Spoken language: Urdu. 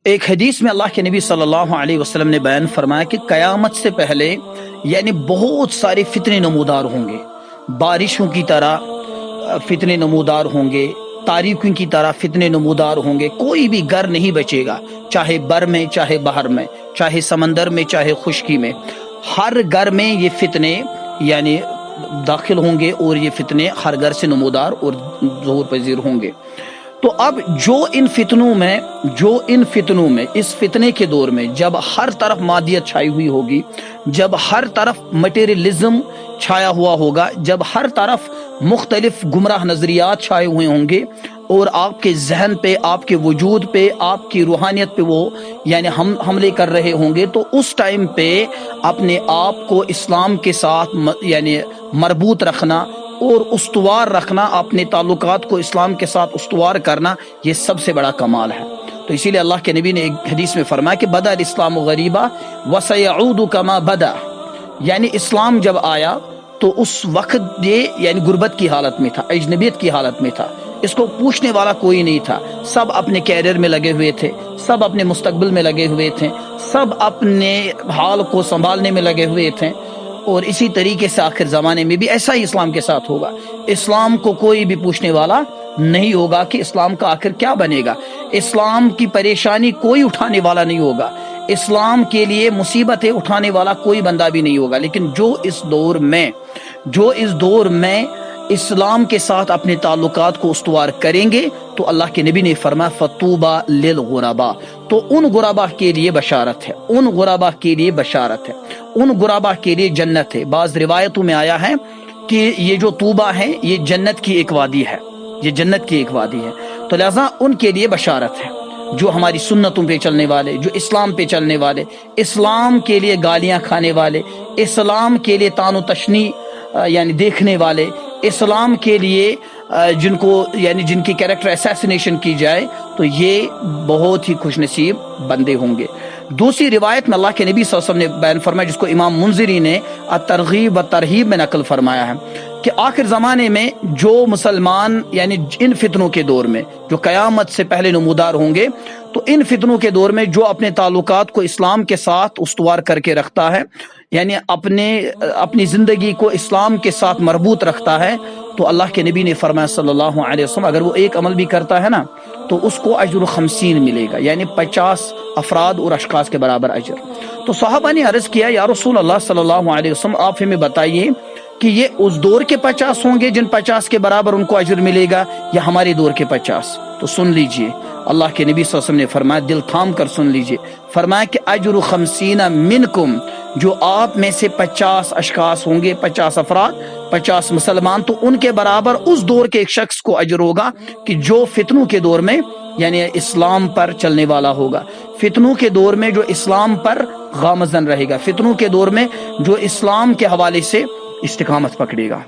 ایک حدیث میں اللہ کے نبی صلی اللہ علیہ وسلم نے بیان فرمایا کہ قیامت سے پہلے یعنی بہت سارے فتنے نمودار ہوں گے، بارشوں کی طرح فتنے نمودار ہوں گے، تاریکیوں کی طرح فتنے نمودار ہوں گے، کوئی بھی گھر نہیں بچے گا، چاہے بر میں، چاہے بحر میں، چاہے سمندر میں، چاہے خشکی میں، ہر گھر میں یہ فتنے یعنی داخل ہوں گے اور یہ فتنے ہر گھر سے نمودار اور ظہور پذیر ہوں گے۔ تو اب جو ان فتنوں میں اس فتنے کے دور میں جب ہر طرف مادیت چھائی ہوئی ہوگی، جب ہر طرف مٹیریلزم چھایا ہوا ہوگا، جب ہر طرف مختلف گمراہ نظریات چھائے ہوئے ہوں گے اور آپ کے ذہن پہ، آپ کے وجود پہ، آپ کی روحانیت پہ وہ یعنی حملے کر رہے ہوں گے، تو اس ٹائم پہ اپنے آپ کو اسلام کے ساتھ یعنی مربوط رکھنا اور استوار رکھنا، اپنے تعلقات کو اسلام کے ساتھ استوار کرنا، یہ سب سے بڑا کمال ہے۔ تو اسی لیے اللہ کے نبی نے ایک حدیث میں فرمایا کہ بدا الاسلام غریبا وسیعود کما بدا، یعنی اسلام جب آیا تو اس وقت یہ یعنی غربت کی حالت میں تھا، اجنبیت کی حالت میں تھا، اس کو پوچھنے والا کوئی نہیں تھا، سب اپنے کیریئر میں لگے ہوئے تھے، سب اپنے مستقبل میں لگے ہوئے تھے، سب اپنے حال کو سنبھالنے میں لگے ہوئے تھے، اور اسی طریقے سے آخر زمانے میں بھی ایسا ہی اسلام کے ساتھ ہوگا۔ اسلام کو کوئی بھی پوچھنے والا نہیں ہوگا کہ اسلام کا آخر کیا بنے گا، اسلام کی پریشانی کوئی اٹھانے والا نہیں ہوگا، اسلام کے لیے مصیبتیں اٹھانے والا کوئی بندہ بھی نہیں ہوگا۔ لیکن جو اس دور میں اسلام کے ساتھ اپنے تعلقات کو استوار کریں گے تو اللہ کے نبی نے فرمایا فطوبى للغرباء، تو ان غرباء کے لیے بشارت ہے، ان غرباء کے لیے بشارت ہے، ان غرباء کے لیے جنت ہے۔ بعض روایتوں میں آیا ہے کہ یہ جو طوبہ ہے یہ جنت کی ایک وادی ہے، یہ جنت کی ایک وادی ہے، تو لہذا ان کے لیے بشارت ہے جو ہماری سنتوں پہ چلنے والے، جو اسلام پہ چلنے والے، اسلام کے لیے گالیاں کھانے والے، اسلام کے لیے طعن و تشنیع یعنی دیکھنے والے، اسلام کے لیے جن کی کیریکٹر اسیسینیشن کی جائے، تو یہ بہت ہی خوش نصیب بندے ہوں گے۔ دوسری روایت میں اللہ کے نبی صلی اللہ علیہ وسلم نے بیان فرمایا، جس کو امام منذری نے الترغیب و ترہیب میں نقل فرمایا ہے، کہ آخر زمانے میں جو مسلمان یعنی ان فتنوں کے دور میں جو قیامت سے پہلے نمودار ہوں گے، تو ان فتنوں کے دور میں جو اپنے تعلقات کو اسلام کے ساتھ استوار کر کے رکھتا ہے، یعنی اپنی زندگی کو اسلام کے ساتھ مربوط رکھتا ہے، تو اللہ کے نبی نے فرمایا صلی اللہ علیہ وسلم اگر وہ ایک عمل بھی کرتا ہے نا تو اس کو اجر 50 ملے گا، یعنی 50 افراد اور اشخاص کے برابر اجر۔ تو صحابہ نے عرض کیا یا رسول اللہ صلی اللہ علیہ وسلم آپ ہمیں بتائیے کہ یہ اس دور کے 50 ہوں گے جن 50 کے برابر ان کو اجر ملے گا، یا ہمارے دور کے 50؟ تو سن لیجئے، اللہ کے نبی صلی اللہ علیہ وسلم نے فرمایا، دل تھام کر سن لیجئے، فرمایا کہ اجر 50 منکم، جو آپ میں سے 50 اشخاص ہوں گے، 50 افراد، 50 مسلمان، تو ان کے برابر اس دور کے ایک شخص کو اجر ہوگا کہ جو فتنوں کے دور میں یعنی اسلام پر چلنے والا ہوگا، فتنوں کے دور میں جو اسلام پر گامزن رہے گا، فتنوں کے دور میں جو اسلام کے حوالے سے استقامت پکڑے گا۔